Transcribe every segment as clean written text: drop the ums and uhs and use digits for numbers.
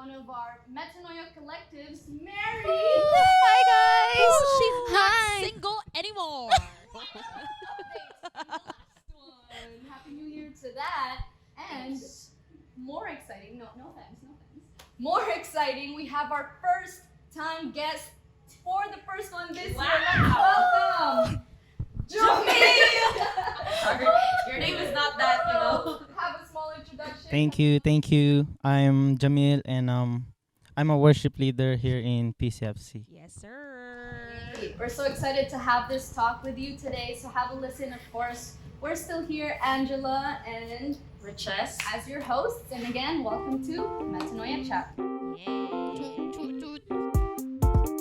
one of our Metanoia collectives, Mary. Hi guys. She's not Hi. single anymore. Updates on the last one. Happy New Year to that. And more exciting, no thanks. More exciting, we have our first time guest for the first one this year. Welcome, Jamil. Sorry, your name is not that, Have a small introduction. Thank you. I'm Jamil, and I'm a worship leader here in PCFC. Yes, sir. We're so excited to have this talk with you today. So have a listen, of course. We're still here, Angela and Riches. as your hosts. And again, welcome to Metanoia Chat. Yay. Toot, toot.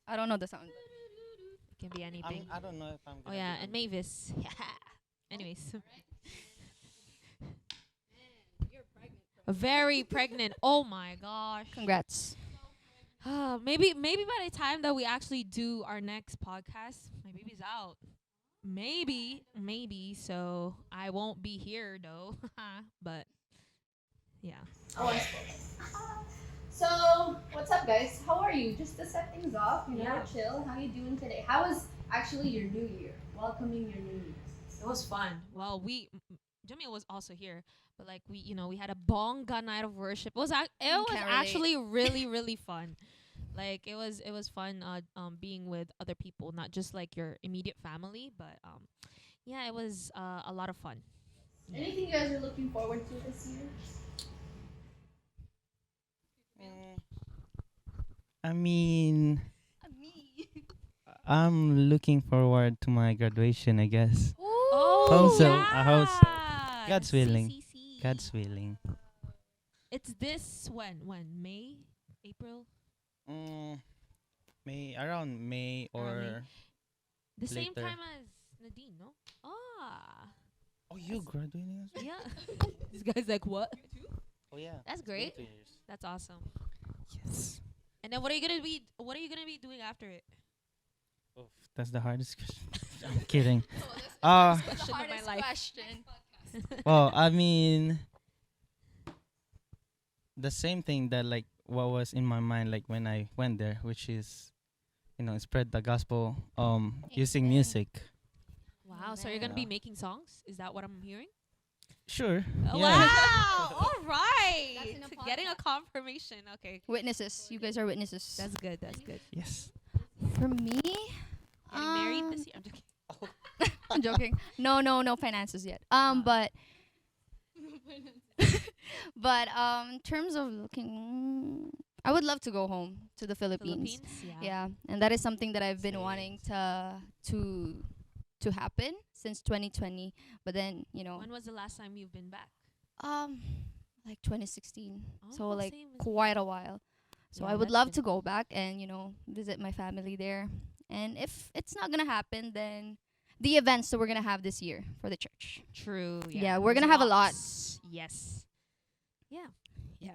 I don't know the sound. It can be anything. I don't know if I'm. Oh yeah, and Mavis. Anyways. Very pregnant. Oh my gosh. Congrats. Maybe by the time that we actually do our next podcast, my baby's out. Maybe. So I won't be here though. But yeah. Oh, I spoke. So, what's up, guys? How are you? Just to set things off, Yeah. chill. How you doing today? How was actually your New Year? Welcoming your New Year. It was fun. Well, Jamil was also here, but like we had a bonga night of worship. It was Can't relate. actually really fun. Like it was fun being with other people, not just like your immediate family, but yeah, it was a lot of fun. Anything you guys are looking forward to this year? I mean, Me. I'm looking forward to my graduation, I guess. Oh, Also, I hope so. yeah. God's willing. CCC. God's willing. It's this when May, April, Around May or. May. the same Later. time as Nadine, no? Ah, Oh, you graduating? as well? yeah. This guy's like, what? Oh yeah. That's It's been great. 2 years. That's awesome. Yes. And then what are you gonna be doing after it? Oof, that's the hardest question. I'm kidding. Uh, Question of my life. question. well, I mean, the same thing that like what was in my mind like when I went there, which is, spread the gospel using Amen. music. Wow. So you're gonna be Yeah. making songs? Is that what I'm hearing? Sure. Oh, Yeah. Wow. All right. That's in a Getting a confirmation. Okay. Witnesses. You guys are witnesses. That's good. That's good. Yes. For me. Getting married this year. I'm joking. I'm joking. No finances yet. But in terms of looking, I would love to go home to the Philippines. Yeah, and that is something that I've been Same. wanting to happen since 2020. But then When was the last time you've been back? like 2016. So Oh, like same as quite a while. So Yeah, I would that's love been- to go back and visit my family there. And if it's not gonna happen, then the events that we're gonna have this year for the church. True. Yeah, we're there's gonna have a lot. Yes. Yeah. Yeah.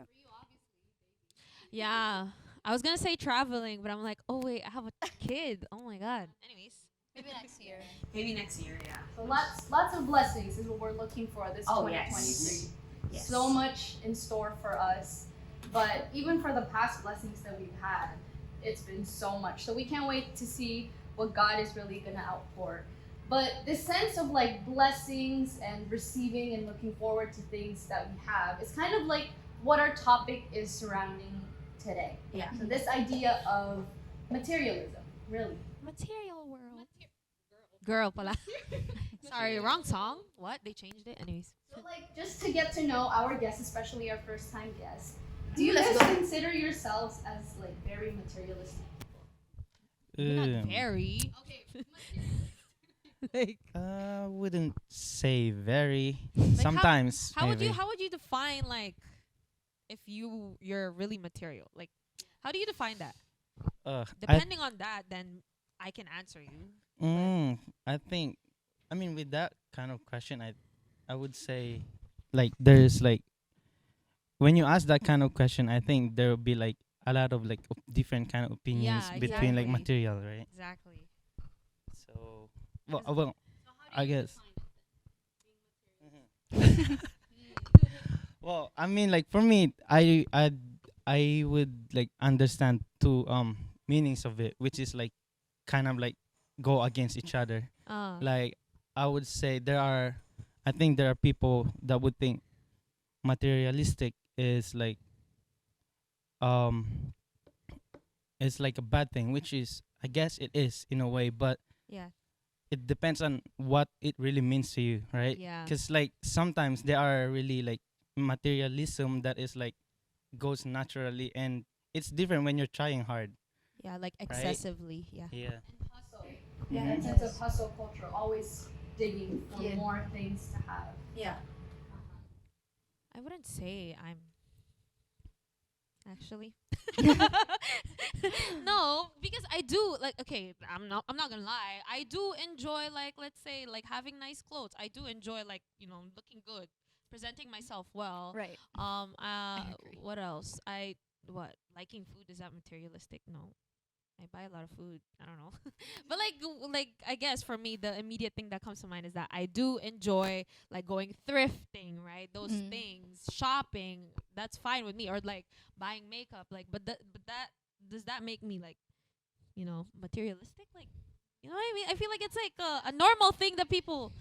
Yeah. I was gonna say traveling, but I'm like, oh wait, I have a kid. Oh my god. Anyways, Maybe next year. maybe next year. Yeah. So lots of blessings is what we're looking for this Oh, 2023. yes. So much in store for us. But even for the past blessings that we've had, it's been so much. So we can't wait to see what God is really going to outpour. But this sense of like blessings and receiving and looking forward to things that we have is kind of like what our topic is surrounding today. Yeah. So this idea of materialism, really. Material world. Girl, pala. Sorry, wrong song. What? They changed it. Anyways. So like just to get to know our guests, especially our first time guests, do you Let's guys go. consider yourselves as like very materialistic? Not Um, very. like, I wouldn't say very. how- Sometimes how would maybe. you define like if you're really material? Like, how do you define that? I Depending on that, then I can answer you. I think, with that kind of question, I would say, like, there's like, when you ask that kind of question, I think there will be like a lot of like different kind of opinions Yeah, between like exactly. material, right? Exactly. So, well, I guess Well, I mean, like for me, I would like understand two meanings of it, which is like kind of like go against each other. Uh, Like I would say I think there are people that would think materialistic is like um it's like a bad thing, which is I guess it is in a way, but yeah, it depends on what it really means to you, right? yeah, Because like sometimes there are really like materialism that is like goes naturally, and it's different when you're trying hard, yeah, like right? excessively, yeah. Yeah. And hustle. Yeah, That it sense is. of hustle culture, always digging for Yeah. more things to have. Yeah. I wouldn't say I'm actually. No, because I do like okay, I'm not gonna lie. I do enjoy like let's say like having nice clothes. I do enjoy like, looking good, presenting myself well. Right. agree. What else? What liking food, is that materialistic? No. I buy a lot of food. I don't know. But like I guess for me the immediate thing that comes to mind is that I do enjoy like going thrifting, right? Those Mm. things, shopping, that's fine with me, or like buying makeup, like but that does that make me like, materialistic? Like, you know what I mean? I feel like it's like a normal thing that people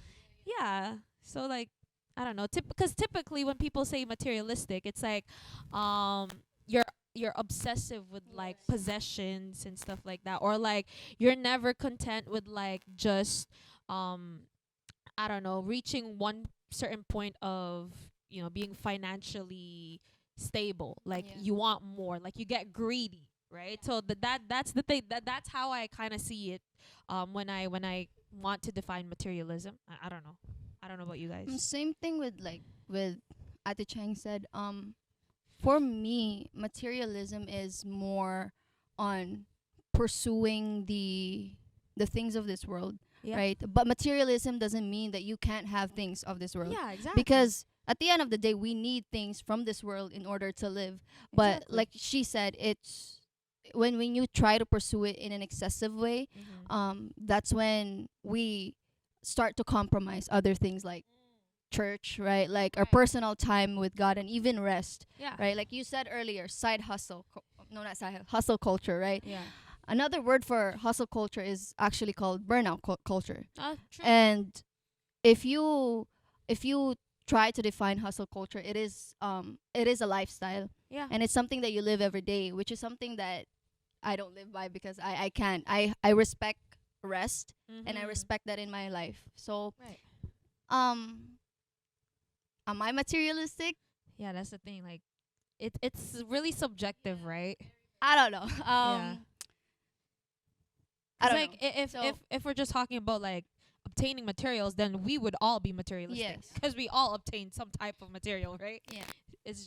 yeah. So like I don't know. Because typically when people say materialistic, it's like um you're you're obsessive with like possessions and stuff like that, or like you're never content with like just um I don't know, reaching one certain point of, being financially stable. Like Yeah. you want more, like you get greedy, right? So that's the thing. That's how I kind of see it when I want to define materialism. I don't know. I don't know about you guys. Same thing with Ate Chang said. For me, materialism is more on pursuing the things of this world, Yeah. right? But materialism doesn't mean that you can't have things of this world. Yeah, exactly. Because at the end of the day, we need things from this world in order to live. But Exactly. like she said, it's when you try to pursue it in an excessive way, that's when we start to compromise other things like church, right? Like our Right. personal time with God and even rest, Yeah. right? Like you said earlier, side hustle. No, not side hustle culture, right? Yeah. Another word for hustle culture is actually called burnout culture. True. And if you try to define hustle culture, it is a lifestyle, Yeah. and it's something that you live every day, which is something that I don't live by because I can't. I respect rest and I Mhm. respect that in my life. So Right. um am I materialistic? Yeah, that's the thing. Like, it's really subjective, right? I don't know. Yeah. I 'Cause, don't like know. if So- if we're just talking about like obtaining materials, then we would all be materialistic Yes. because we all obtain some type of material, right? Yeah. It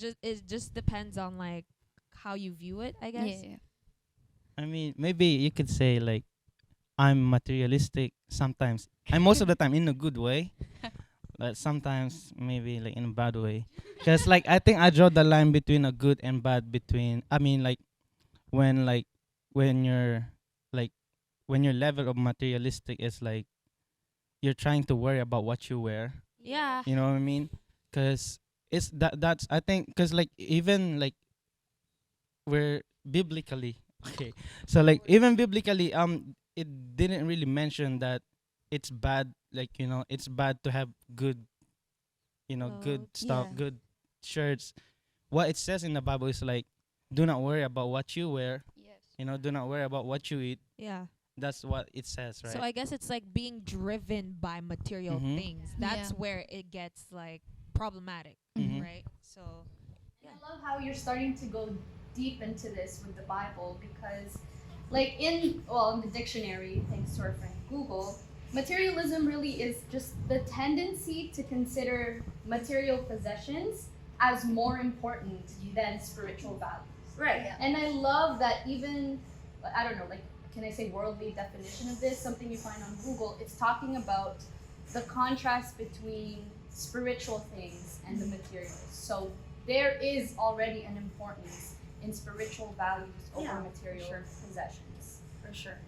just depends on like how you view it, I guess. Yeah. I mean, maybe you could say like I'm materialistic sometimes. And most of the time in a good way. But sometimes maybe like in a bad way. Cuz like I think I draw the line between a good and bad between I mean like when you're like when your level of materialistic is like you're trying to worry about what you wear. Yeah. You know what I mean? Cuz it's that's I think cuz like even like we're biblically okay. So like even biblically it didn't really mention that it's bad like it's bad to have good good Clothes. stuff, Yeah. good shirts. What it says in the Bible is like do not worry about what you wear, Yes. do not worry about what you eat. Yeah. That's what it says, right? So I guess it's like being driven by material Mhm. things. That's Yeah. where it gets like problematic, Mhm. right? So I love how you're starting to go deep into this with the Bible because, like in the dictionary, thanks to our friend Google, materialism really is just the tendency to consider material possessions as more important than spiritual values. Right. Yeah. And I love that even, I don't know, like, can I say worldly definition of this? Something you find on Google. It's talking about the contrast between spiritual things and the materials. So there is already an importance in spiritual values over Yeah, material sure. possessions. For sure.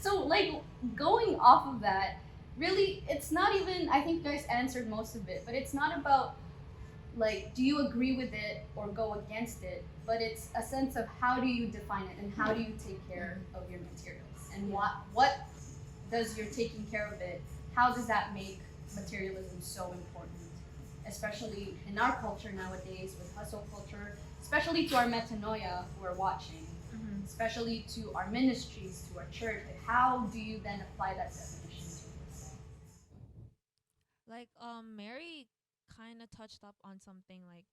So like going off of that, really, it's not even, I think you guys answered most of it, but it's not about like, do you agree with it or go against it, but it's a sense of how do you define it and how do you take care of your materials and what does your taking care of it, how does that make materialism so important, especially in our culture nowadays with hustle culture, especially to our metanoia who are watching, especially to our ministries, to our church. Like, how do you then apply that definition to this? Like Mary kind of touched up on something like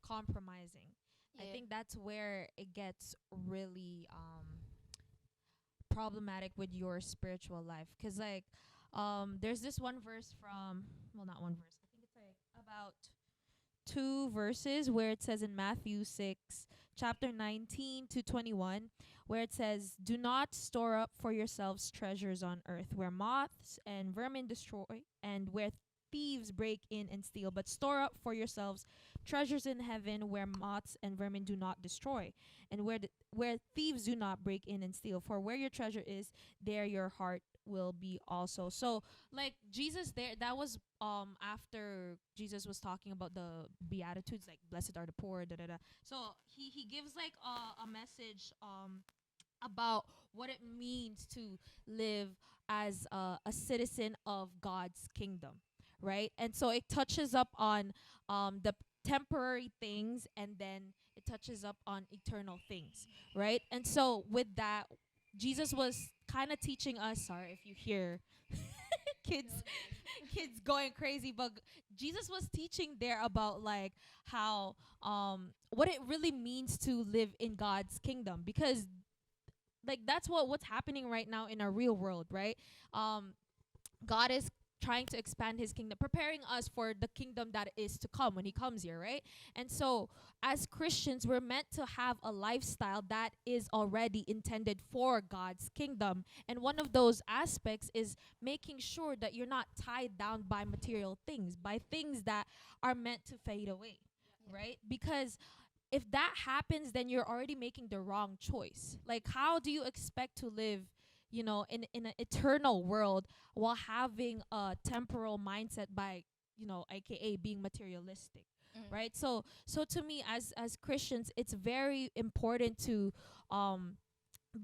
compromising. I think that's where it gets really problematic with your spiritual life, cuz like there's this one verse from, well, not one verse, I think it's like about two verses where it says in Matthew 6 chapter 19 to 21, where it says, "Do not store up for yourselves treasures on earth where moths and vermin destroy and where thieves break in and steal, but store up for yourselves treasures in heaven where moths and vermin do not destroy and where thieves do not break in and steal, for where your treasure is, there your heart will be also." So like Jesus there, that was after Jesus was talking about the beatitudes, like blessed are the poor, da da da. So he gives like a message about what it means to live as a citizen of God's kingdom, right? And so it touches up on the temporary things, and then it touches up on eternal things, right? And so with that, Jesus was kind of teaching us. Sorry if you hear kids kids going crazy, but Jesus was teaching there about like how what it really means to live in God's kingdom, because like that's what's happening right now in our real world, right? God is trying to expand his kingdom, preparing us for the kingdom that is to come when he comes here, right? And so as Christians, we're meant to have a lifestyle that is already intended for God's kingdom. And one of those aspects is making sure that you're not tied down by material things, by things that are meant to fade away, right? Because if that happens, then you're already making the wrong choice. Like, how do you expect to live, in an eternal world while having a temporal mindset by, aka being materialistic, right? So to me, as Christians, it's very important to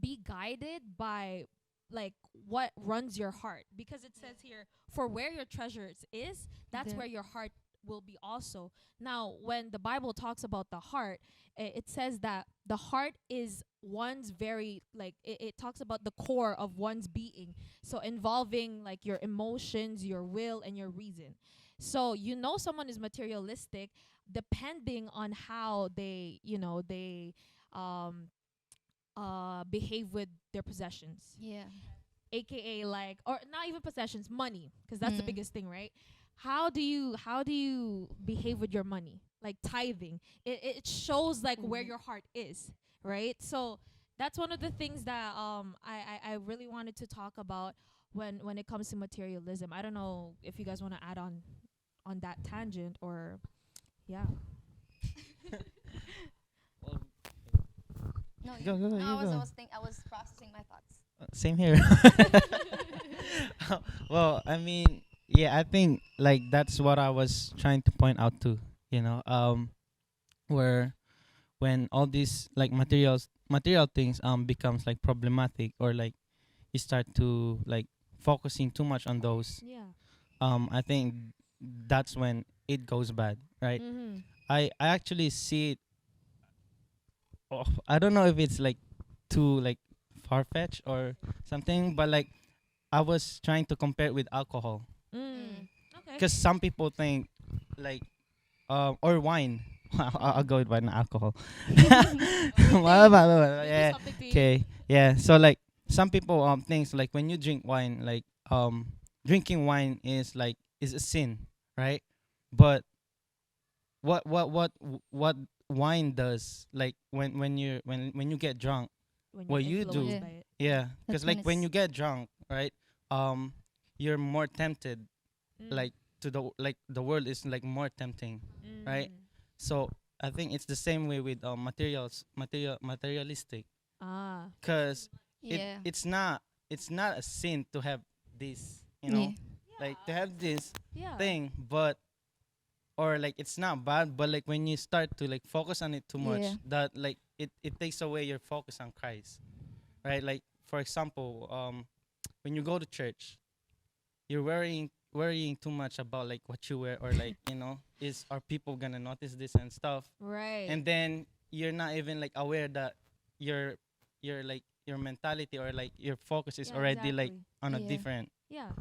be guided by like what runs your heart, because it says here, for where your treasures is, that's where your heart will be also. Now when the Bible talks about the heart, it says that the heart is one's very, like, it talks about the core of one's being, so involving like your emotions, your will, and your reason. So someone is materialistic depending on how they um behave with their possessions, Yeah. aka like, or not even possessions, money, because that's the biggest thing, right? How do you behave with your money? Like tithing, it shows like where your heart is, right? So that's one of the things that I really wanted to talk about when it comes to materialism. I don't know if you guys want to add on that tangent, or yeah. Well, No, Go, go, go, no, you go. I was processing my thoughts. Same here. Well, I mean, yeah, I think like that's what I was trying to point out too. Where when all these like material things becomes like problematic, or like you start to like focusing too much on those, Yeah. I think that's when it goes bad, right? Mhm. I actually see it. Oh, I don't know if it's like too like far fetched or something, but like I was trying to compare it with alcohol, Mm. Okay. because some people think like or wine. I'll go with wine and alcohol. Yeah. Something to eat. Okay. Yeah. So like some people thinks like when you drink wine, like drinking wine is a sin, right? But what wine does, like when you get drunk, When you're what you do, influenced Yeah. by it. yeah, That's because when like when it's you get drunk, right, um you're more tempted, Mm. like to the world is like more tempting, right? Mm. So I think it's the same way with materialistic, Ah. because yeah. it's not a sin to have this, you know, Yeah. like to have this Yeah. thing, but or like it's not bad, but like when you start to like focus on it too much, Yeah. that like it takes away your focus on Christ, right? Like for example, when you go to church, you're worrying too much about like what you wear, or like, you know, is are people gonna notice this and stuff, Right. and then you're not even like aware that your like your mentality or like your focus is Yeah, already like exactly. on a Yeah. different Yeah.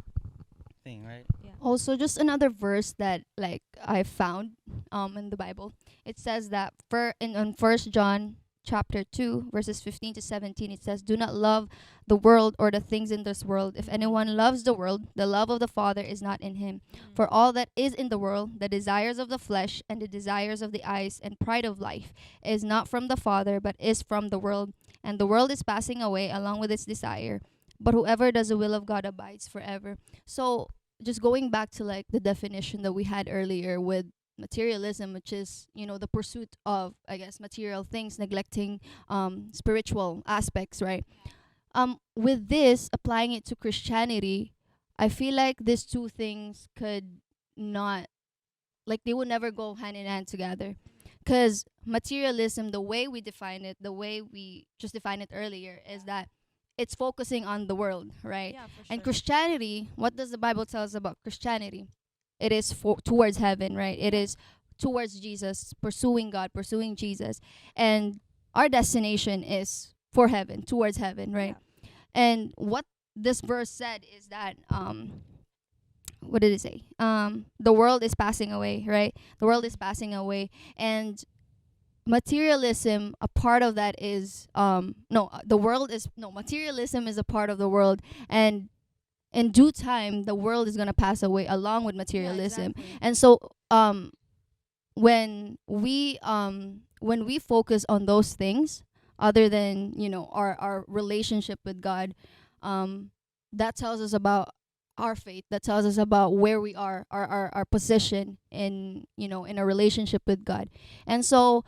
thing, right? Yeah. Also, just another verse that like I found in the Bible. It says that for in on First John chapter 2 verses 15 to 17, it says, "Do not love the world or the things in this world. If anyone loves the world, the love of the Father is not in him. For all that is in the world, the desires of the flesh and the desires of the eyes and pride of life, is not from the Father, but is from the world. And the world is passing away along with its desire. But whoever does the will of God abides forever." So, just going back to like the definition that we had earlier with materialism, which is, you know, the pursuit of, I guess, material things, neglecting spiritual aspects, right? With this, applying it to Christianity, I feel like these two things could not, like, they would never go hand in hand together. Because materialism, the way we define it, the way we just defined it earlier, is that it's focusing on the world, right? Yeah, for And sure. Christianity, what does the Bible tell us about Christianity? It is towards heaven, right? It is towards Jesus, pursuing God, pursuing Jesus. And our destination is for heaven, towards heaven, right? And what this verse said is that what did it say? The world is passing away, right? The world is passing away, and materialism, a part of that is the world is no materialism is a part of the world, and in due time the world is going to pass away along with materialism. And so when we focus on those things other than, you know, our relationship with God, that tells us about our faith, that tells us about where we are, our position in, you know, in a relationship with God. And so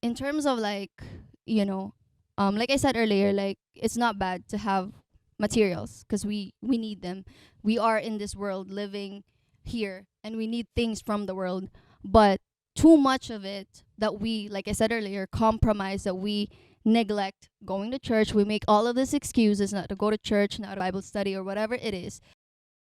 in terms of like, you know, like I said earlier, like it's not bad to have materials because we need them. We are in this world living here, and we need things from the world. But too much of it, that we, like I said earlier, compromise, that we neglect going to church, we make all of these excuses not to go to church, not to Bible study, or whatever it is.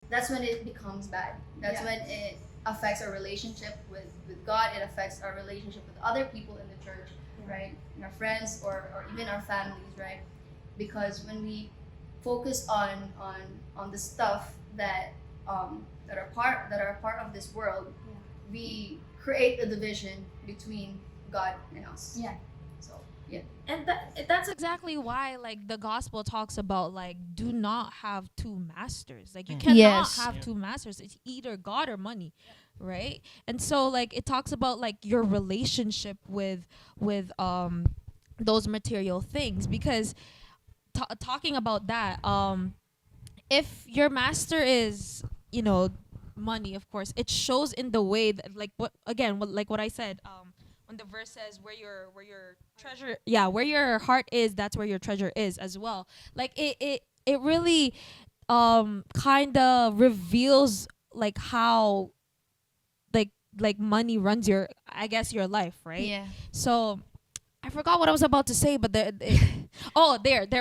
That's when it becomes bad. That's when it affects our relationship with God. It affects our relationship with other people in the church, right? And our friends, or even our families, right? Because when we focus on the stuff that that are part of this world, we create a division between God and us. Yeah. So yeah. And that's exactly why, like, the gospel talks about, like, do not have two masters. Like, you cannot Yes. have Yeah. two masters. It's either God or money, right? And so, like, it talks about, like, your relationship with those material things. Because talking about that, if your master is, you know, money, of course, it shows in the way that, like, like what I said, when the verse says where your treasure, where your heart is, that's where your treasure is as well. Like, it really kind of reveals, like, how like money runs your, I guess, your life, right? Yeah. So I forgot what I was about to say, but there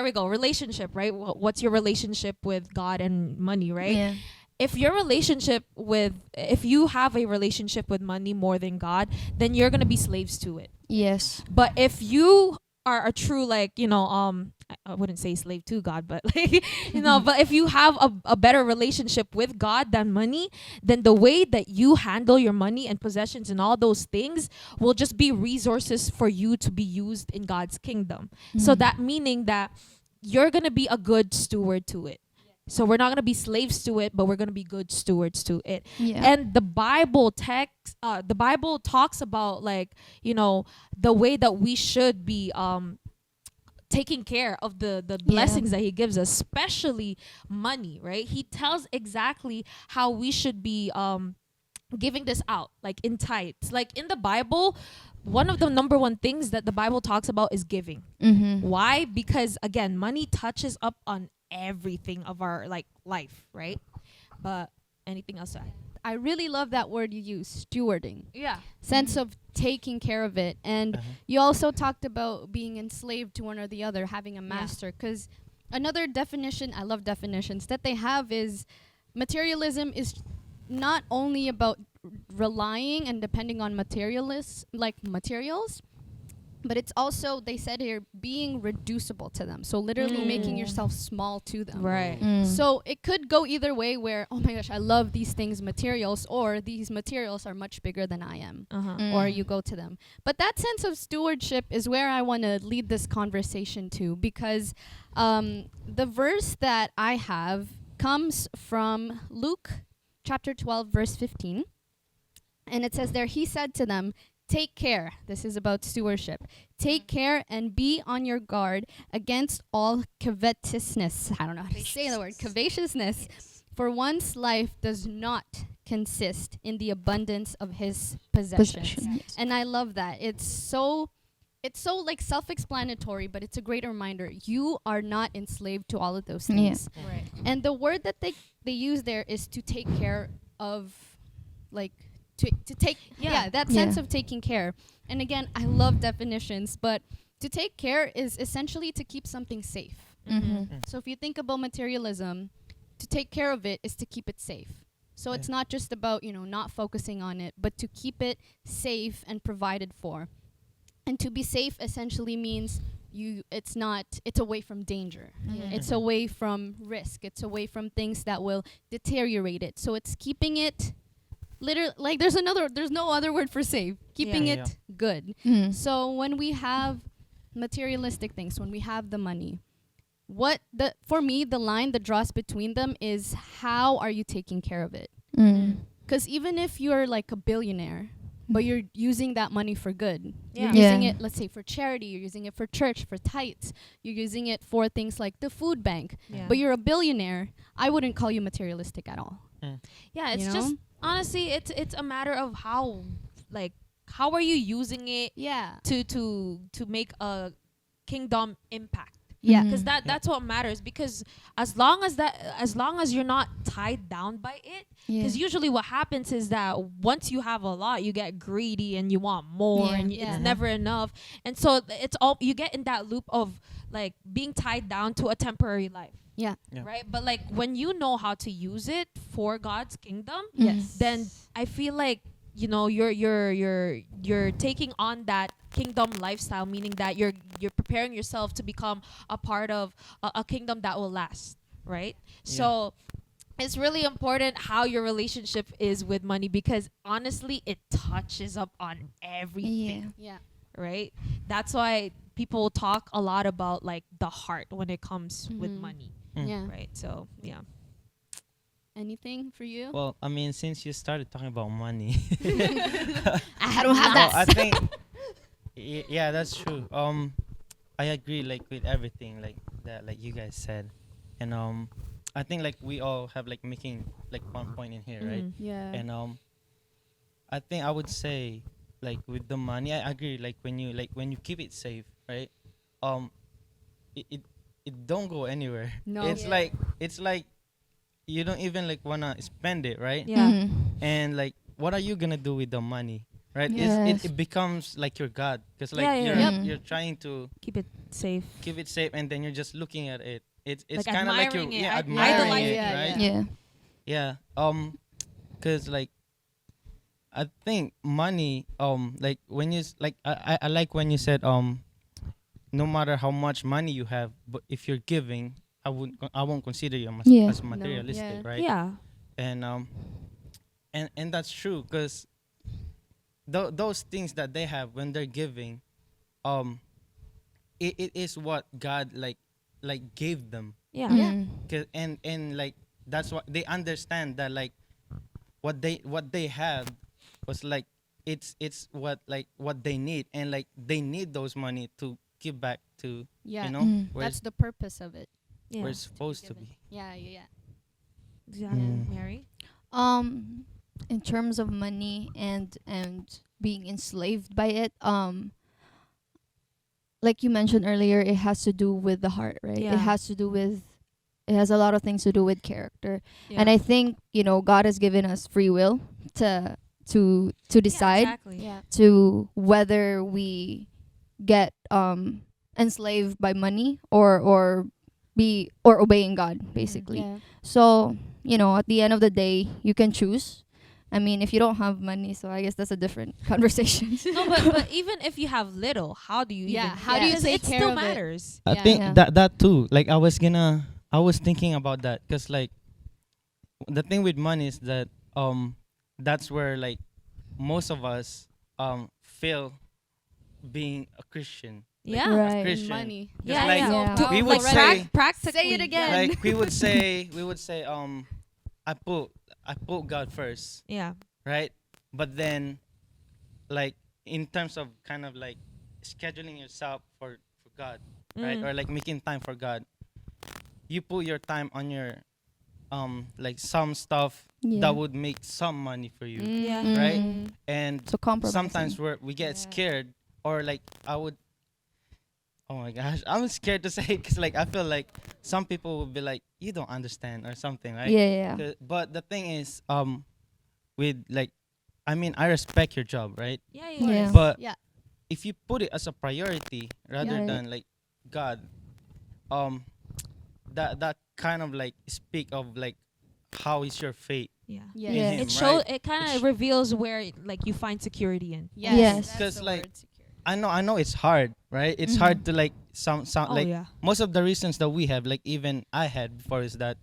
we go. Relationship, right? What's your relationship with God and money, right? Yeah. If you have a relationship with money more than God, then you're gonna be slaves to it. Yes. But if you are a true, like, you know, I wouldn't say slave to God, but like, you know, but if you have a better relationship with God than money, then the way that you handle your money and possessions and all those things will just be resources for you to be used in God's kingdom. So that meaning that you're gonna be a good steward to it. So we're not gonna be slaves to it, but we're gonna be good stewards to it. Yeah. And the Bible talks about, like, you know, the way that we should be taking care of the blessings that he gives us, especially money, right? He tells exactly how we should be giving this out, like in tithes. Like in the Bible, one of the number one things that the Bible talks about is giving. Mm-hmm. Why? Because again, money touches up on everything of our like life, right? But anything else to add? I really love that word you use, stewarding. Yeah. Sense of taking care of it. And Uh-huh. you also talked about being enslaved to one or the other, having a Yeah. master. Because another definition, I love definitions, that they have is materialism is not only about relying and depending on materials, but it's also, they said here, being reducible to them. So literally making Mm. yourself small to them. Right. So it could go either way where, oh my gosh, I love these things, materials, or these materials are much bigger than I am. Or you go to them. But that sense of stewardship is where I want to lead this conversation to, because the verse that I have comes from Luke chapter 12, verse 15. And it says there, he said to them, take care. This is about stewardship. Take care and be on your guard against all covetousness. I don't know how to say the word. Covetousness. For one's life does not consist in the abundance of his possessions. Yes. And I love that. It's so like self-explanatory, but it's a great reminder. You are not enslaved to all of those things. Right. And the word that they use there is to take care of, like, to take, that sense Yeah. of taking care. And again, I love definitions, but to take care is essentially to keep something safe. So if you think about materialism, to take care of it is to keep it safe. So it's not just about, not focusing on it, but to keep it safe and provided for. And to be safe essentially means it's away from danger. It's away from risk. It's away from things that will deteriorate it. So it's keeping it literally, like there's no other word for safe. Keeping Yeah. it good. So when we have materialistic things, when we have the money, for me, the line that draws between them is, how are you taking care of it? Because even if you're like a billionaire, but you're using that money for good, Yeah. you're using Yeah. it, let's say, for charity, you're using it for church, for tithes, you're using it for things like the food bank, Yeah. but you're a billionaire, I wouldn't call you materialistic at all. Yeah, it's You just know? honestly, it's a matter of how are you using it Yeah. to make a kingdom impact. Yeah. Because that's what matters. Because as long as you're not tied down by it, because usually what happens is that once you have a lot, you get greedy and you want more, Yeah. and Yeah. it's never enough. And so it's all, you get in that loop of like being tied down to a temporary life. Yeah. Yeah. Right. But like when you know how to use it for God's kingdom, Yes. then I feel like you're taking on that kingdom lifestyle, meaning that you're preparing yourself to become a part of a kingdom that will last, right? So it's really important how your relationship is with money, because honestly it touches up on everything. Yeah. Right? That's why people talk a lot about like the heart when it comes with Mhm. money, Yeah. right? So yeah. Anything for you? Well, I mean, since you started talking about money, I don't have well, that. I think, yeah, that's true. I agree, like with everything, like that, like you guys said, and I think like we all have like making like one point in here, right? Mhm. Yeah. And I think I would say like with the money, I agree. Like when you keep it safe, right? It don't go anywhere. No. It's Yeah. like you don't even like wanna spend it, right? Yeah. And like what are you gonna do with the money, right? Yes. It becomes like your god, because like Yeah, yeah, yeah. you're trying to Keep it safe. keep it safe, and then you're just looking at it. It's Like kind of like you're admiring it, admiring idolizing it, it. right? Yeah. Yeah. Yeah. Cause like I think money like when you like I like when you said no matter how much money you have, but if you're giving, I won't consider you Yeah. as materialistic, Yeah. right? Yeah. And and that's true, because those things that they have when they're giving, it is what God like gave them. Yeah. Yeah. And like that's what they understand, that like what they have was like it's what they need, and like they need those money to give back to Yeah. where That's the purpose of it. Yeah. where it's supposed to be. Yeah. Yeah. Exactly. Mm. Mary? In terms of money and being enslaved by it, like you mentioned earlier, it has to do with the heart, right? Yeah. It has to do with it has a lot of things to do with character. Yeah. And I think, you know, God has given us free will to decide Yeah, exactly. Yeah. to whether we get enslaved by money or obeying God, basically. Yeah. So, you know, at the end of the day, you can choose. I mean, if you don't have money, so I guess that's a different conversation. No, but even if you have little, how do you Yeah, even? how do you because take it care still of it? matters. I Yeah. think Yeah. that too. Like I was thinking about that because like the thing with money is that that's where like most of us fail being a Christian. Like, Yeah. Right. Christian. Money. Just Yeah, like Yeah. To- we would like say practically. Say it again. like we would say I put God first, Yeah. right? But then like in terms of kind of like scheduling yourself for God, right? Mm. Or like making time for God, you put your time on your like some stuff Yeah. that would make some money for you, Yeah. right? Mm. And So compromising. sometimes we get Yeah. scared, or like I would, oh my gosh, I'm scared to say because like I feel like some people would be like, you don't understand or something, right? Yeah. But the thing is, with like, I mean, I respect your job, right? Yeah. Yeah. But Yeah. if you put it as a priority rather Yeah. than like God, that kind of like speak of like how is your faith Yeah. Yes. Yeah. in Him, It shows. right? It kind It's- of reveals where like you find security in. Yes. Yes. That's 'Cause, the like, word, security. I know it's hard, right? It's Mhm. hard to like some Oh like yeah. most of the reasons that we have, like even I had before, is that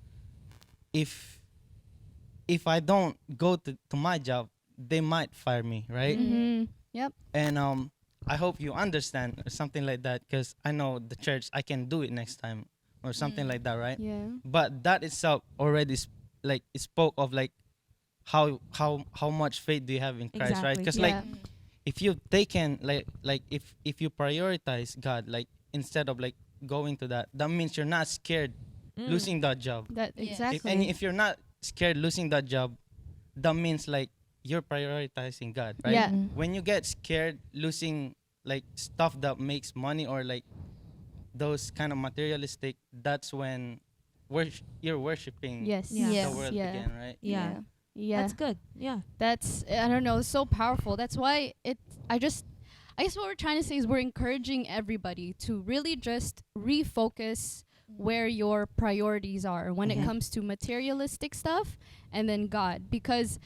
if I don't go to my job, they might fire me, right? Mhm. Yep. And I hope you understand or something like that, because I know the church, I can do it next time or something like that, right? Yeah. But that itself already like it spoke of like how much faith do you have in Christ, right? Exactly. Because Yeah. like if you've taken like if you prioritize God, like instead of like going to that means you're not scared Mm. losing that job. That Yes. exactly. And if you're not scared losing that job, that means like you're prioritizing God, right? Yeah. Mhm. When you get scared losing like stuff that makes money or like those kind of materialistic, that's when you're worshiping Yes. Yeah. the Yes. world Yeah. again, right? Yeah. Yeah. That's good. Yeah. That's I don't know, so powerful. That's why I guess what we're trying to say is we're encouraging everybody to really just refocus where your priorities are when it Mhm. comes to materialistic stuff and then God, because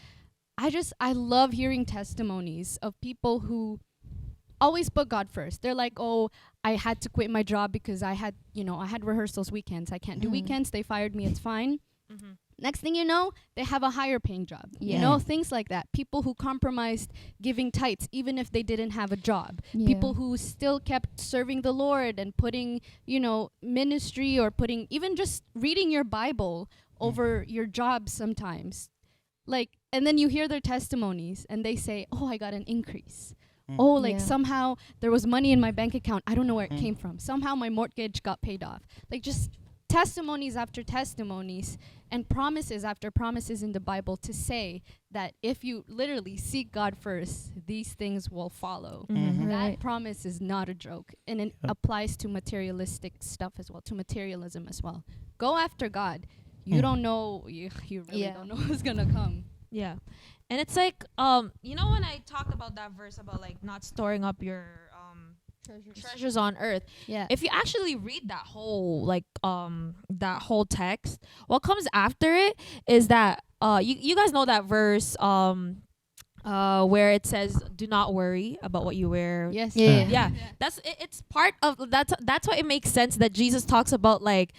I love hearing testimonies of people who always put God first. They're like, "Oh, I had to quit my job because I had rehearsals weekends. I can't do Mhm. weekends. They fired me. It's fine." Mm-hmm. Next thing you know, they have a higher paying job. You Yeah. know, things like that. People who compromised giving tithes even if they didn't have a job. Yeah. People who still kept serving the Lord and putting, ministry or putting even just reading your Bible over your job sometimes. Like, and then you hear their testimonies and they say, "Oh, I got an increase." Mm. Oh, like Yeah. somehow there was money in my bank account. I don't know where it Mm. came from. Somehow my mortgage got paid off. Like just testimonies after testimonies and promises after promises in the Bible to say that if you literally seek God first, these things will follow. Mm-hmm. Mhm. That Right. promise is not a joke, and it Yep. applies to materialistic stuff as well, to materialism as well. Go after God. You Mm. don't know, you really Yeah. don't know who's gonna come. Yeah. And it's like when I talked about that verse about like not storing up your treasures on earth, Yeah. if you actually read that whole text, what comes after it is that you guys know that verse where it says do not worry about what you wear. Yes. Yeah. Yeah, it's part of that's why it makes sense that Jesus talks about like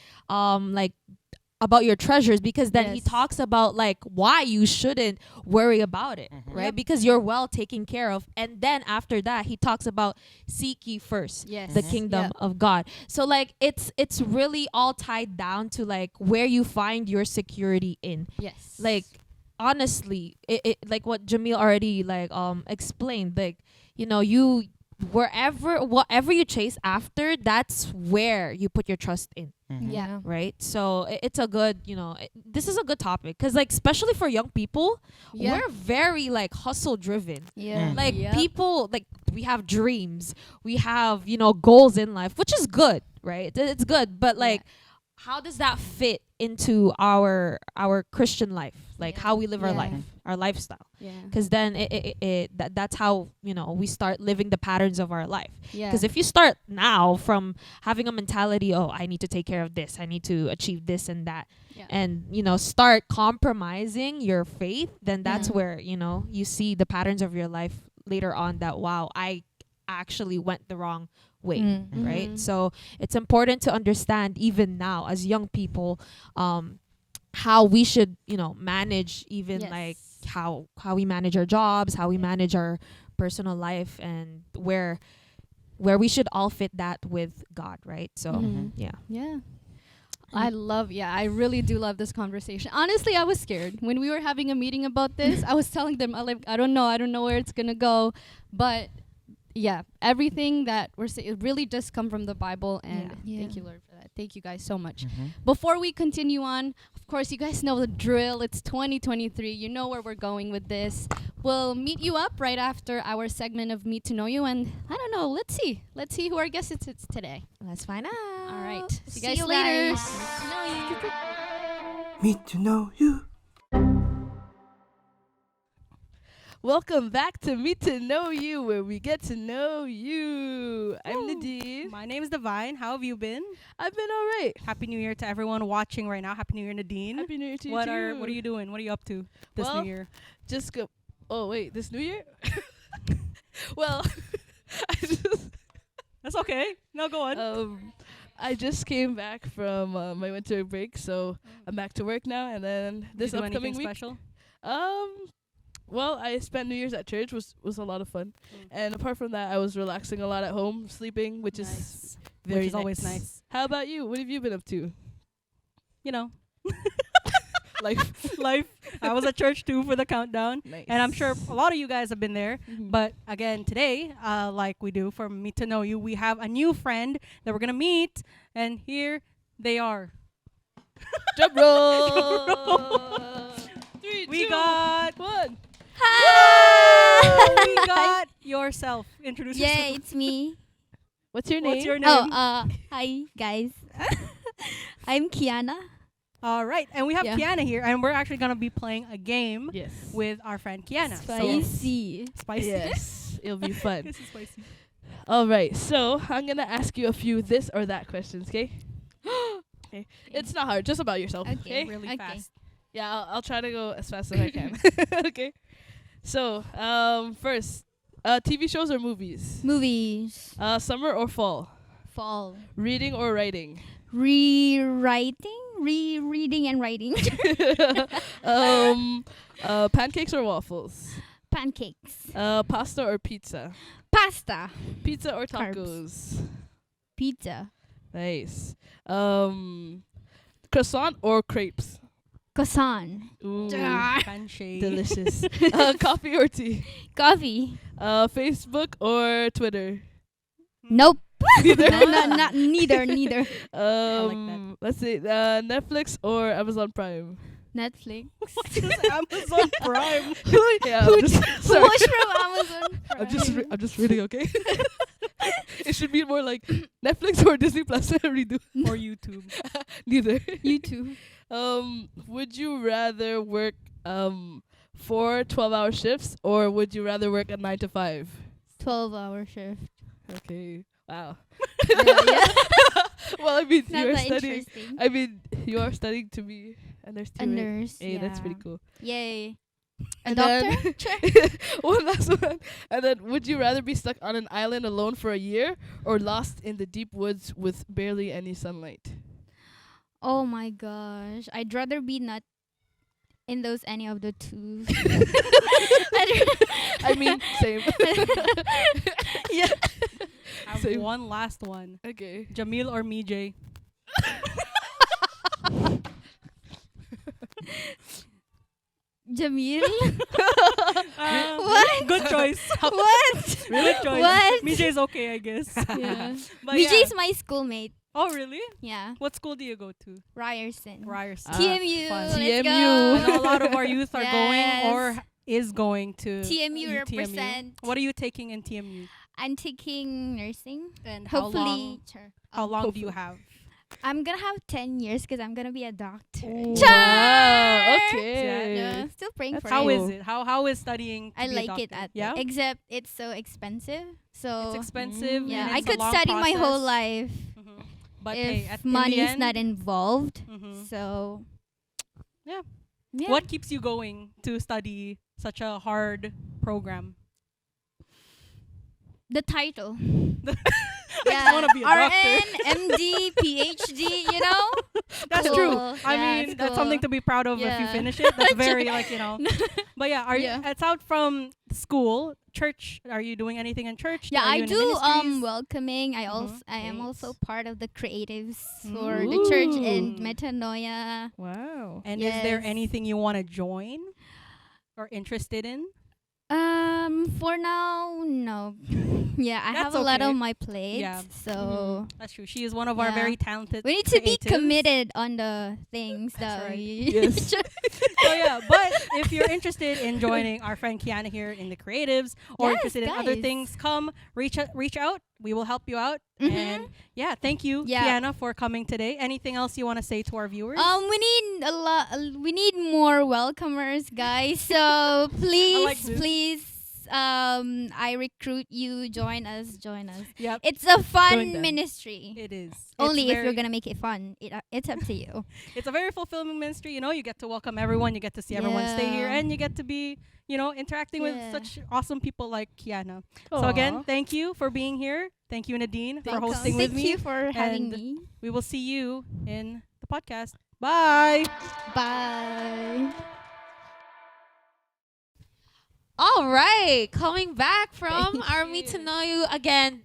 about your treasures, because then he Yes. talks about like why you shouldn't worry about it, Mhm. right? Yep. Because you're well taken care of. And then after that he talks about seek ye first Yes. the Mhm. kingdom Yep. of God. So like it's really all tied down to like where you find your security in. Yes. Like honestly, it like what Jamil already like explained, like you whatever you chase after, that's where you put your trust in, Mhm. Yeah. right? So it's a good this is a good topic, because like especially for young people, Yeah. we're very like hustle driven. Yeah. Mm. Like Yep. people, like we have dreams, we have goals in life, which is good, right? It's good, but like how does that fit into our Christian life, like Yeah. how we live our Yeah. life, our lifestyle. Yeah. Because then that's how we start living the patterns of our life. Yeah. Because if you start now from having a mentality, oh, I need to take care of this, I need to achieve this and that, Yeah. and start compromising your faith, then that's Yeah. where you see the patterns of your life later on, that wow, I actually went the wrong way. Right? Mhm. So it's important to understand even now as young people, how we should manage even Yes. like how we manage our jobs, how we manage our personal life, and where we should all fit that with God, right? So Mhm. yeah. Yeah. I really do love this conversation. Honestly, I was scared when we were having a meeting about this. I was telling them, I don't know where it's gonna go, but yeah, everything that we're saying, it really does come from the Bible, and Yeah. thank you, Lord, for that. Thank you guys so much. Mhm. Before we continue on, of course, you guys know the drill. It's 2023. You know where we're going with this. We'll meet you up right after our segment of Meet to Know You, and I don't know. Let's see who our guest is today. Let's find out. All right. See See you guys you later. guys. Meet to know you. Welcome back to Meet to Know You, where we get to know you. I'm Nadine. My name is Divine. How have you been? I've been all right. Happy New Year to everyone watching right now. Happy New Year, Nadine. Happy New Year to you what too. are you doing? What are you up to this Well, New Year? Just go. Oh wait, this New Year? Well, I just That's okay. No, go on. I just came back from my winter break, so I'm back to work now. And then Did this you do upcoming anything week, special? well, I spent New Year's at church, was a lot of fun. And apart from that, I was relaxing a lot at home, sleeping, which is Nice. very Which is always nice. How about you? What have you been up to? You know, Life. life. I was at church too for the countdown, Nice. and I'm sure a lot of you guys have been there. Mhm. But again, today, like we do for Meet to Know You, we have a new friend that we're gonna meet, and here they are. Drum roll. Three, We two, got. one. We got yourself. Introduce Yeah, yourself. it's me. What's your name? What's your name? Oh, hi guys. I'm Kiana. All right, and we have Yeah. Kiana here, and we're actually gonna be playing a game Yes. with our friend Kiana. So- Spicy. spicy. Yes. It'll be fun. This is spicy. All right. So I'm gonna ask you a few this or that questions. Okay. Okay. It's not hard. Just about yourself. Okay. Okay. Really Okay. fast. Yeah. I'll try to go as fast as I can. Okay. So first, TV shows or movies? Movies. Summer or fall? Fall. Reading or writing? Reading and writing. Pancakes or waffles? Pancakes. Pasta or pizza? Pasta. Pizza or Carbs. tacos? Pizza. Nice. Croissant or crepes? Croissant. Ooh, Handshake. delicious. Coffee or tea? Coffee. Facebook or Twitter? Nope. Neither. Neither. like that. Let's see. Netflix or Amazon Prime? Netflix. Amazon Prime. Yeah, I'm just, sorry. Who's from Amazon? I'm just reading. Okay. It should be more like Netflix or Disney Plus. Redo. Or YouTube. Neither. YouTube. Would you rather work 4 12-hour shifts, or would you rather work a 9 to 5? 12-hour shift. Okay. Wow. Yeah. Well, I mean, Not you're that studying. interesting. I mean, you are studying to be a nurse too, A right? nurse. Hey, that's pretty yeah. cool. Yay. A And doctor? then one last one. And then, would you rather be stuck on an island alone for a year, or lost in the deep woods with barely any sunlight? Oh my gosh. I'd rather be not in those any of the two. I mean, same. Yeah. I have Same. one last one. Okay. Jamil or Mijay? Jamil? What? Good choice. What? Good choice. What? Mijay's okay, I guess. Yeah. But Vijay yeah. is my schoolmate. Oh, really? Yeah. What school do you go to? Ryerson. Ryerson. TMU. fun. Let's TMU. I go. know a lot of our youth are going Yes. or is going to TMU represent. What are you taking in TMU? I'm taking nursing. And Hopefully. Sure. how long do you have? I'm gonna have 10 years because I'm gonna be a doctor. Wow. Okay. Yeah, still praying That's for How it. is it? How is studying? To I be a like it doctor? at Yeah. except it's so expensive. So It's expensive. yeah, and I it's a could long study my whole process. life Mhm. But if hey, in money the is not end, involved. mhm. So Yeah. yeah. What keeps you going to study such a hard program? The title? I just want to be a doctor. RN, MD, PhD. You know. That's Cool. true. Yeah, I mean, it's that's something cool. to be proud of if you Yeah. finish it. That's very like, you know. But yeah, Yeah. it's out from school, church. Are you doing anything in church? Yeah, Are I you in do ministries? welcoming. I am also part of the creatives for the church in Ooh. Metanoia. Wow. And is there Yes. anything you want to join or interested in? For now, no. Yeah, I have That's a lot okay. on my plate. Yeah. So That's true. She is one of our Yeah. very talented we need to be creatives. committed on the things That's that right. we Yes. So yeah, but if you're interested in joining our friend Kiana here in the creatives or Yes, interested in other guys. things, come reach out. We will help you out. Mhm. And yeah, thank you, Yeah. Kiana, for coming today. Anything else you want to say to our viewers? we need a lot. We need more welcomers, guys. So like this. please, I recruit you. Join us. Yep, It's a Join fun them. ministry. it is. Only It's if you're very- gonna make it fun. It's up to you. It's a very fulfilling ministry. You know, you get to welcome everyone. You get to see everyone stay here, Yeah. and you get to be, interacting with Yeah. such awesome people like Kiana. So again, thank you for being here. Thank you, Nadine, for hosting with Thank me. you for having and me. We will see you in the podcast. Bye. Bye. All right, coming back from Thank our you. Meet to Know You again.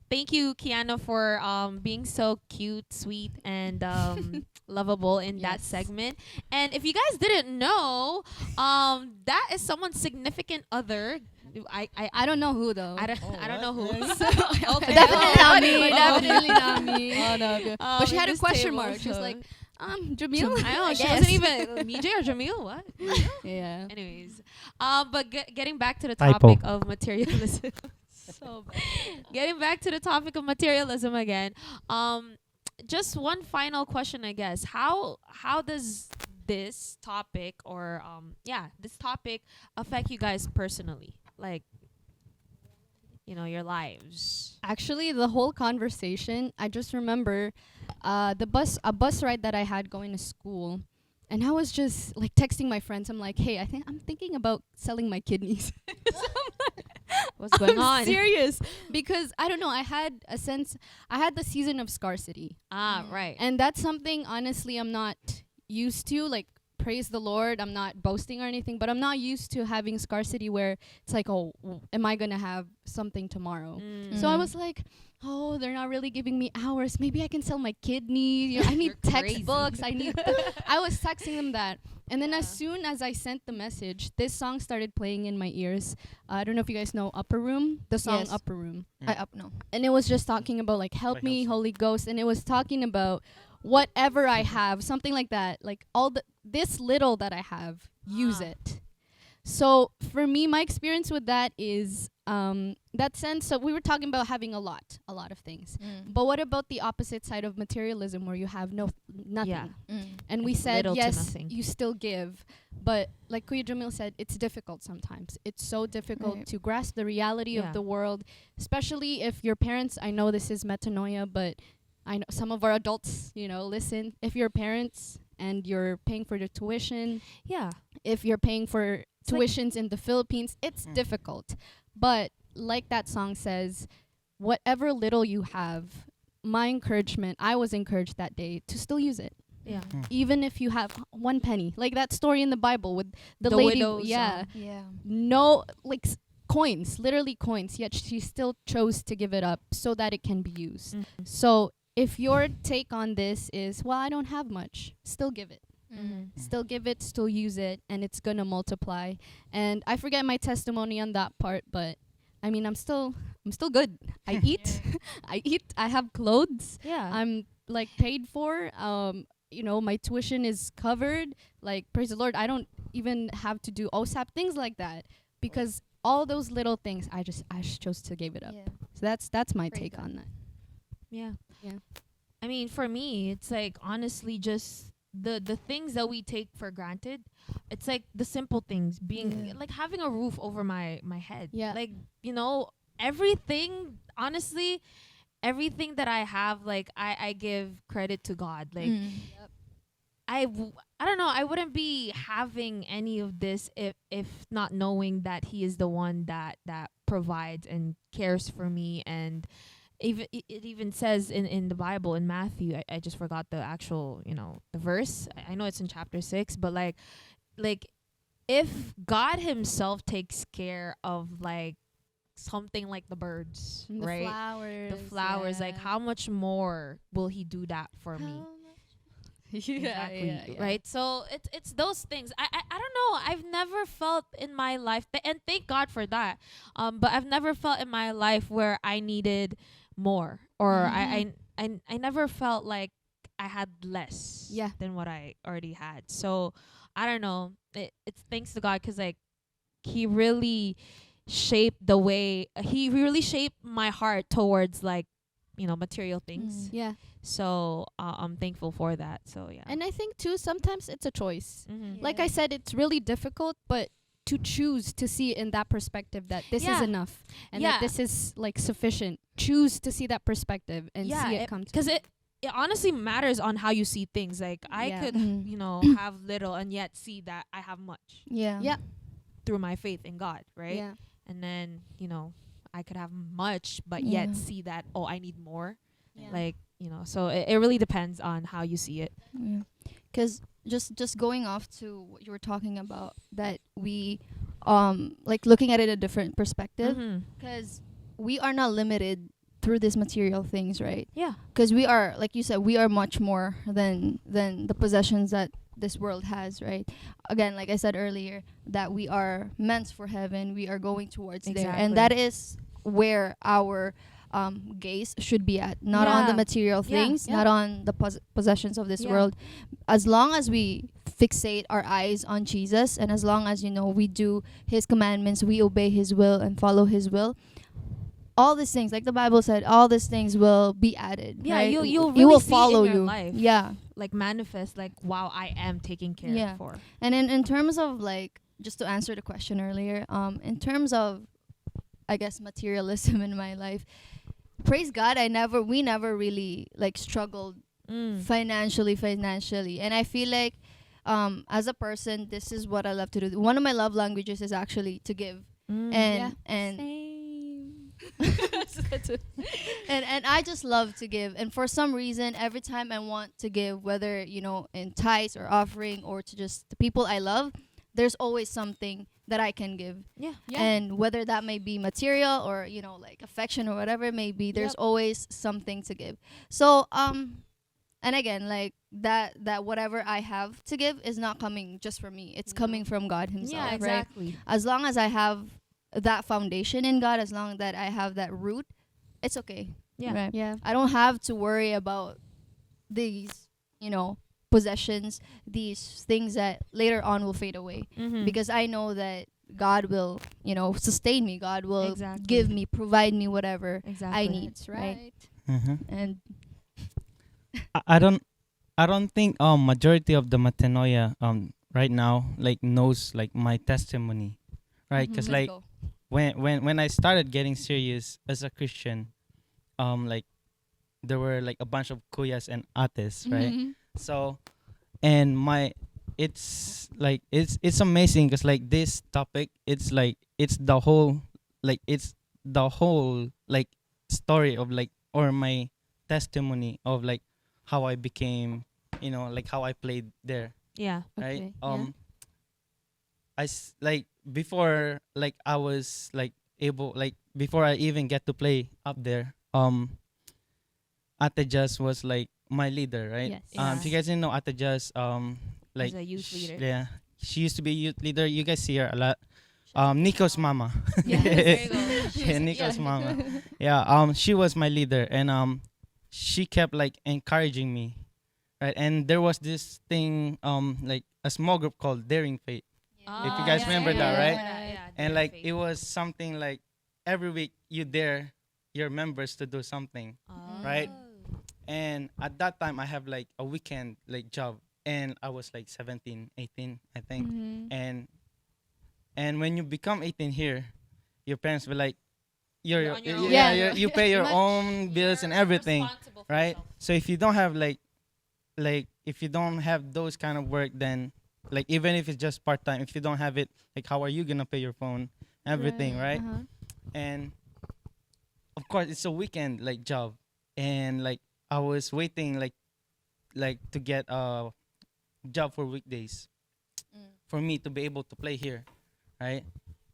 Thank you, Kiana, for being so cute, sweet, and lovable in that Yes. segment. And if you guys didn't know, that is someone's significant other. I don't know who though. I don't know who. Okay. Definitely not me. Oh. Definitely not me. Oh no. Okay. But she in had a this question table, mark. She was so- like, Jamil. I know I she guess. wasn't even Mijay or Jamil. What? Yeah. Anyways, but getting back to the Typo. topic of materialism. So bad. Getting back to the topic of materialism again. Just one final question, I guess. How does this topic or this topic affect you guys personally? Like, your lives. Actually, the whole conversation, I just remember a bus ride that I had going to school. And I was just like texting my friends. I'm like, hey, I'm thinking about selling my kidneys. What's going I'm on? serious. Because I don't know, I had the season of scarcity. Right. And that's something, honestly, I'm not used to. Like, praise the Lord, I'm not boasting or anything, but I'm not used to having scarcity where it's like, oh, am I going to have something tomorrow? So I was like, oh, they're not really giving me hours. Maybe I can sell my kidneys. I need You're crazy. textbooks. I was texting them that. And then as soon as I sent the message, this song started playing in my ears. I don't know if you guys know Upper Room, the song Yes. Upper Room. No. And it was just talking about like, help Like me, also. Holy Ghost. And it was talking about whatever I have, something like that. Like this little that I have, use it. So for me, my experience with that is that sense. So we were talking about having a lot of things. But what about the opposite side of materialism where you have nothing? Yeah. And we said, Little to yes, nothing. you still give. But like Kuya Jamil said, it's difficult sometimes. It's so difficult Right. to grasp the reality Yeah. of the world, especially if your parents, I know this is metanoia, but I know some of our adults, listen. If your parents and you're paying for the tuition, Yeah. if you're paying for It's like- tuitions in the Philippines, it's difficult. But like that song says, whatever little you have, I was encouraged that day to still use it. Yeah. Even if you have 1 penny. Like that story in the Bible with the The lady. widow's, Yeah. Yeah. No, like coins, literally coins, yet she still chose to give it up so that it can be used. So if your take on this is, well, I don't have much, still give it. Still give it, still use it, and it's gonna multiply. And I forget my testimony on that part, but I mean, I'm still good. I eat, I have clothes. Yeah. I'm like paid for. My tuition is covered. Like, praise the Lord, I don't even have to do OSAP, things like that, because all those little things, I just chose to give it up. Yeah. So that's my Praise take God. on that. Yeah. Yeah. I mean, for me, it's like honestly just the things that we take for granted. It's like the simple things, being Yeah. like having a roof over my head. Yeah. Like, everything, honestly, everything that I have, like I give credit to God. Like Mm. I don't know, I wouldn't be having any of this if not knowing that he is the one that provides and cares for me. And even it even says in the Bible in Matthew, I just forgot the actual, the verse. I know it's in chapter 6, but like if God himself takes care of like something like the birds, The right? flowers. The flowers, like how much more will he do that for me? Exactly. Right. So it's those things. I don't know. I've never felt in my life, and thank God for that. But I've never felt in my life where I needed more, or I never felt like I had less Yeah. than what I already had. So I don't know. It's thanks to God, 'cause like he really shaped the way, he really shaped my heart towards like material things. Yeah. So I'm thankful for that. So yeah. And I think too, sometimes it's a choice. Mm-hmm. Like I said, it's really difficult, but to choose to see it in that perspective, that this is Yeah. enough and Yeah. that this is like sufficient. Choose to see that perspective and see it come to because it honestly matters on how you see things. Like I Yeah. could Mhm. have little and yet see that I have much Yeah. Yeah. through my faith in God, right? Yeah. And then I could have much but Yeah. yet see that, oh, I need more. Yeah. Like so it really depends on how you see it. Yeah. Because just going off to what you were talking about, that we like looking at it a different perspective, Mhm. because we are not limited through these material things, right? Yeah. Because we are, like you said, we are much more than the possessions that this world has, right? Again, like I said earlier, that we are meant for heaven, we are going towards there, and Exactly. that is where our gaze should be at, not on the Yeah. material Yeah, things, yeah. not on the possessions of this Yeah. world. As long as we fixate our eyes on Jesus, and as long as we do his commandments, we obey his will and follow his will, all these things, like the Bible said, all these things will be added. Yeah, right? you'll It really will see follow in your you. life. Yeah. Like manifest, like, wow, I am taken care Yeah. for. And in terms of, like, just to answer the question earlier, in terms of, I guess, materialism in my life, praise God, we never really like struggled financially, and I feel like as a person, this is what I love to do. One of my love languages is actually to give. And Same. and I just love to give, and for some reason every time I want to give, whether in tithes or offering or to just the people I love, there's always something that I can give. Yeah. And whether that may be material or like affection or whatever it may be, there's Yep. always something to give. So and again, like that whatever I have to give is not coming just from me, it's coming from God himself. Yeah, right? exactly. As long as I have that foundation in God, as long that I have that root, it's okay. Yeah. Right? Yeah. I don't have to worry about these, possessions, these things that later on will fade away, Mm-hmm. because I know that God will, sustain me. God will Exactly. give me, provide me whatever Exactly. I need. That's right. And I don't think majority of the Metanoia right now like knows like my testimony, right? Because let's like go. when I started getting serious as a Christian, like there were like a bunch of kuyas and ates, right? Mhm. So, and it's like it's amazing because like this topic, it's like it's the whole like story of like, or my testimony of like how I became, like how I played there, Yeah. right? Okay, yeah. Like before, like I was like able, like before I even get to play up there, Ate Jazz was like my leader, right? Yes. If you guys didn't know Ate Jazz, like As a youth leader. yeah, she used to be a youth leader. You guys see her a lot. Nico's mama. Yeah, there you go. Yeah, Nico's mama. Yeah, she was my leader, and she kept like encouraging me, right? And there was this thing, like a small group called Daring Faith. If you guys remember that, right? And like it was something like every week you dare your members to do something, right? And at that time, I have like a weekend like job, and I was like 17, 18, I think. Mhm. And when you become 18 here, your parents will like, You're on your own. yeah, Yeah. you pay your Much- own bills and everything, responsible for right? yourself. So if you don't have like if you don't have those kind of work, then like even if it's just part time, if you don't have it, like how are you gonna pay your phone, everything, right? Uh-huh. And of course it's a weekend like job, and like I was waiting like to get a job for weekdays for me to be able to play here, right?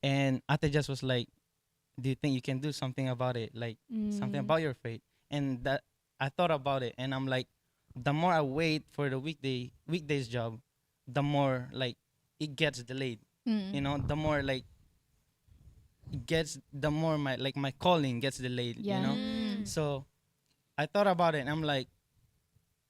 And Ate just was like, do you think you can do something about it, like something Mm. about your fate? And that I thought about it, and I'm like, the more I wait for the weekdays job, the more like it gets delayed. You know, the more like it gets, the more my calling gets delayed. Yeah. You know, so I thought about it, and I'm like,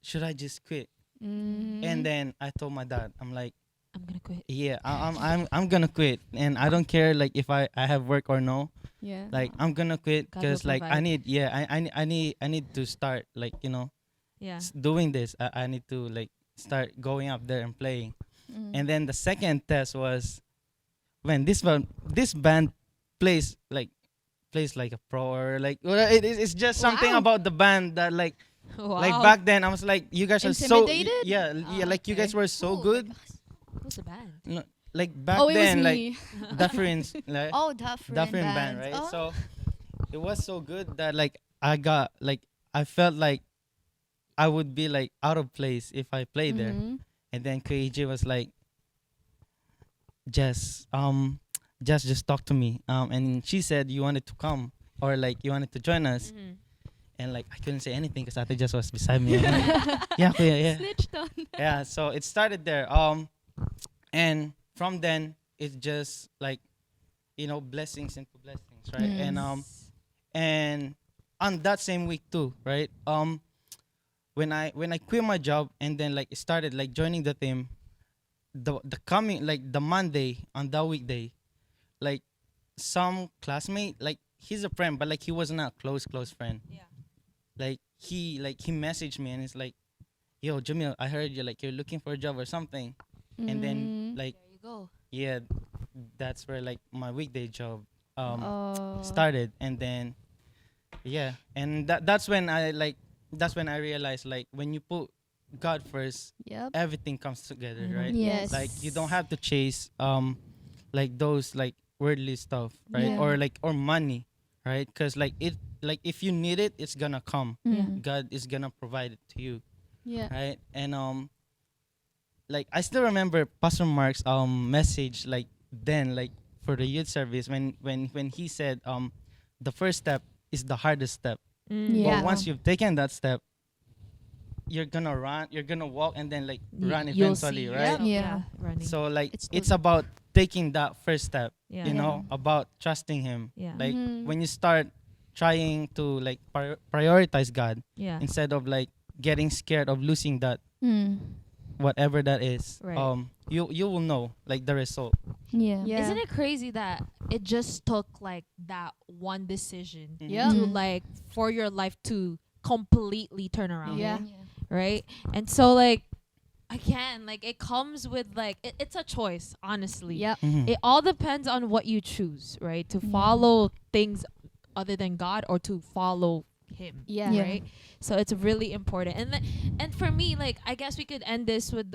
should I just quit? Mhm. And then I told my dad, I'm like, I'm gonna quit. yeah, I'm gonna quit, and I don't care like if I have work or no. Yeah. Like I'm gonna quit God will because like I provide. need, yeah, I need to start like, you know, Yeah. doing this. I need to like start going up there and playing. Mm. And then the second test was when this band plays like a pro, or like, well, it's just something Wow. about the band that like Wow. like back then I was like, you guys are so, Intimidated? yeah, Oh, like you guys okay. were so good. Who's the band? No, like back Oh, it was then, like me. different like Oh, different, different band, right? So it was so good that like I felt like I would be like out of place if I played there. Mhm. And then KJ was like, just just talk to me. And she said you wanted to come, or like you wanted to join us. And like I couldn't say anything because Ate just was beside me. I'm like, yeah, yeah. Snitched on. Yeah, so it started there. And from then it's just like, you know, blessings into blessings, right? And on that same week too, right? When I quit my job and then like started like joining the team, the coming like the Monday on that weekday, like some classmate, like he's a friend, but like he was not a close friend. Yeah. Like he messaged me and it's like, yo, Jamil, I heard you like you're looking for a job or something. And then Mhm. like, There you go. yeah, that's where like my weekday job Oh. started. And then yeah, and that's when I realized like when you put God first, Yep. everything comes together, right? Yes. Like you don't have to chase like those like worldly stuff, right? Yeah. Or like or money, right? Because like it, like if you need it, it's gonna come. Mhm. God is gonna provide it to you, Yeah. right? And like I still remember Pastor Mark's message like then, like for the youth service, when he said the first step is the hardest step. Yeah. But once you've taken that step, you're gonna run, you're gonna walk, and then like run You'll eventually, see right? yourself, Yeah. running. So like It's it's the- about taking that first step, yeah. you know, about trusting Him. Yeah. Like Mhm. when you start trying to like prioritize God Yeah. instead of like getting scared of losing that Mm. whatever that is, Right. you will know like the result. Yeah. Yeah. Isn't it crazy that it just took like that one decision Yep. to Mhm. like for your life to completely turn around, Yeah. right? And so like again, like it comes with like it's a choice, honestly. Yep. Mhm. It all depends on what you choose, right? To follow things other than God or to follow Him. Yeah. Yeah. Right. So it's really important. And for me, like I guess we could end this with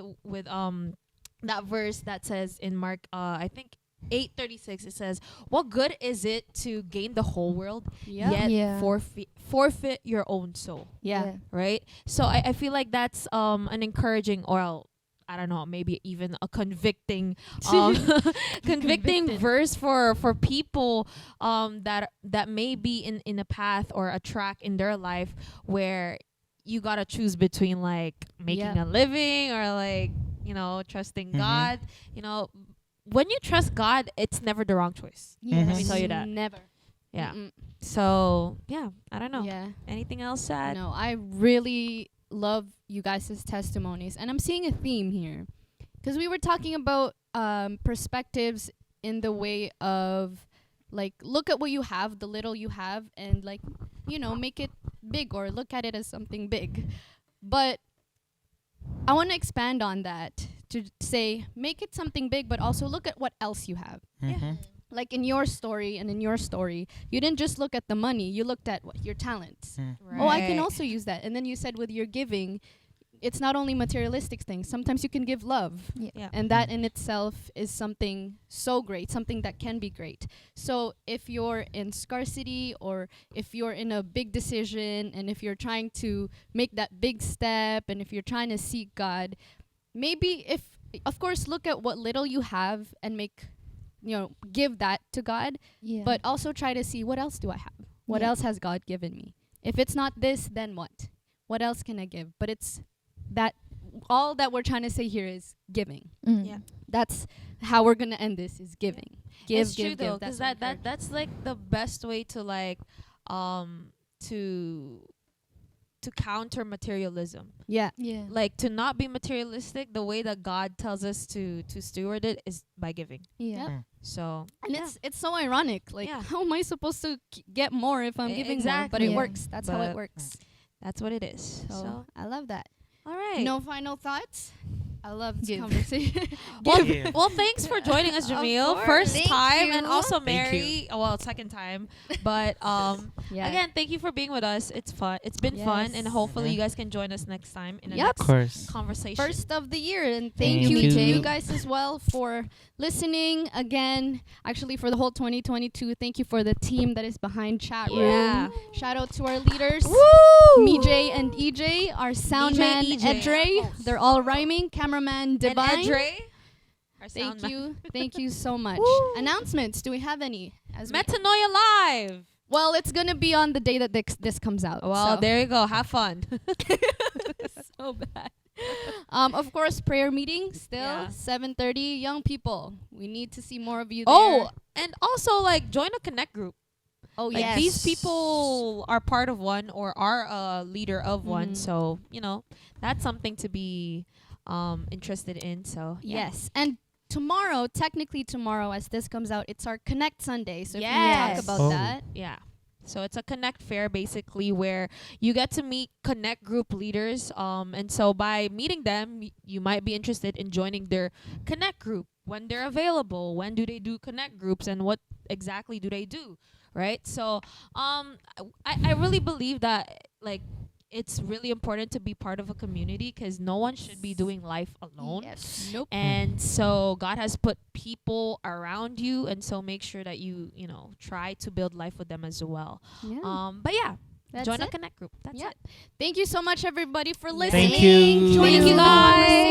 that verse that says in Mark I think 8:36, it says, "What good is it to gain the whole world Yep. yet Yeah. forfeit your own soul?" Yeah. Right? So I feel like that's an encouraging, or I don't know, maybe even a convicting convicting Convicted. verse for people that may be in a path or a track in their life where you gotta choose between like making Yeah. a living or like, you know, trusting Mhm. God. You know, when you trust God, it's never the wrong choice. Yes. Let me tell you that. Never. Yeah. Mm-mm. So yeah, I don't know. Yeah. Anything else sad? No, I really love you guys' testimonies, and I'm seeing a theme here, because we were talking about perspectives in the way of like, look at what you have, the little you have, and like, you know, make it big or look at it as something big. But I want to expand on that to say, make it something big, but also look at what else you have. Mhm. Like in your story and in your story, you didn't just look at the money, you looked at what your talents. Mm. Oh, I can also use that. And then you said with your giving, it's not only materialistic things. Sometimes you can give love. Yeah. And that in itself is something so great, something that can be great. So if you're in scarcity or if you're in a big decision and if you're trying to make that big step and if you're trying to seek God, maybe of course, look at what little you have and give that to God, Yeah. but also try to see what else do I have? What Yeah. else has God given me? If it's not this, then what? What else can I give? But it's that all that we're trying to say here is giving. Yeah. That's how we're gonna end this is giving. Give, It's give, true though, give. because That's what that's like the best way to like to counter materialism. yeah. Yeah. Like to not be materialistic, the way that God tells us to steward it is by giving. Yeah. Mm. So And it's so ironic. Like, Yeah. how am I supposed to get more if I'm giving more? But Exactly. it Yeah. works. That's how it But works. that's what it is. So I love that. all right. No final thoughts? I love this Give. conversation. Well, Give. well, thanks for joining us, Of Jamil. course. First Thank time, and you. also Thank Mary. Well, second time, but Yeah. again, thank you for being with us. It's fun. It's been fun, and Yes. hopefully Mhm. you guys can join us next time in the Yep. next Of course. conversation. First of the year, and Thank thank you to you. you guys as well for listening again. Actually, for the whole 2022, thank you for the team that is behind CHATROOM. Yeah. Shout out to our leaders, Woo! MJ and EJ, our sound man EJ. Edre. They're all rhyming. Cameraman And Divine. Edre, our Thank sound you, thank you so much. Woo. Announcements? Do we have any? Metanoia Live. Well, it's gonna be on the day that this comes out. Well, so. there you go. Have fun. So bad. Of course, prayer meeting still Yeah. 7:30. Young people, we need to see more of you. Oh, and also like join a connect group. oh Like yes. these people are part of one or are a leader of one, Mhm. so that's something to be interested in. So yeah. Yes, and technically tomorrow, as this comes out, it's our Connect Sunday. So if we talk Yes. about Oh. that, Yeah. So it's a connect fair basically where you get to meet connect group leaders. And so by meeting them, you might be interested in joining their connect group when they're available. When do they do connect groups and what exactly do they do? Right? So I really believe that like it's really important to be part of a community because no one should be doing life alone. yes, nope. And so God has put people around you, and so make sure that you try to build life with them as well. Yeah. But yeah, That's join a it. connect group. That's Yeah. it. Thank you so much, everybody, for Thank listening. you. Joining Thank you, in the guys.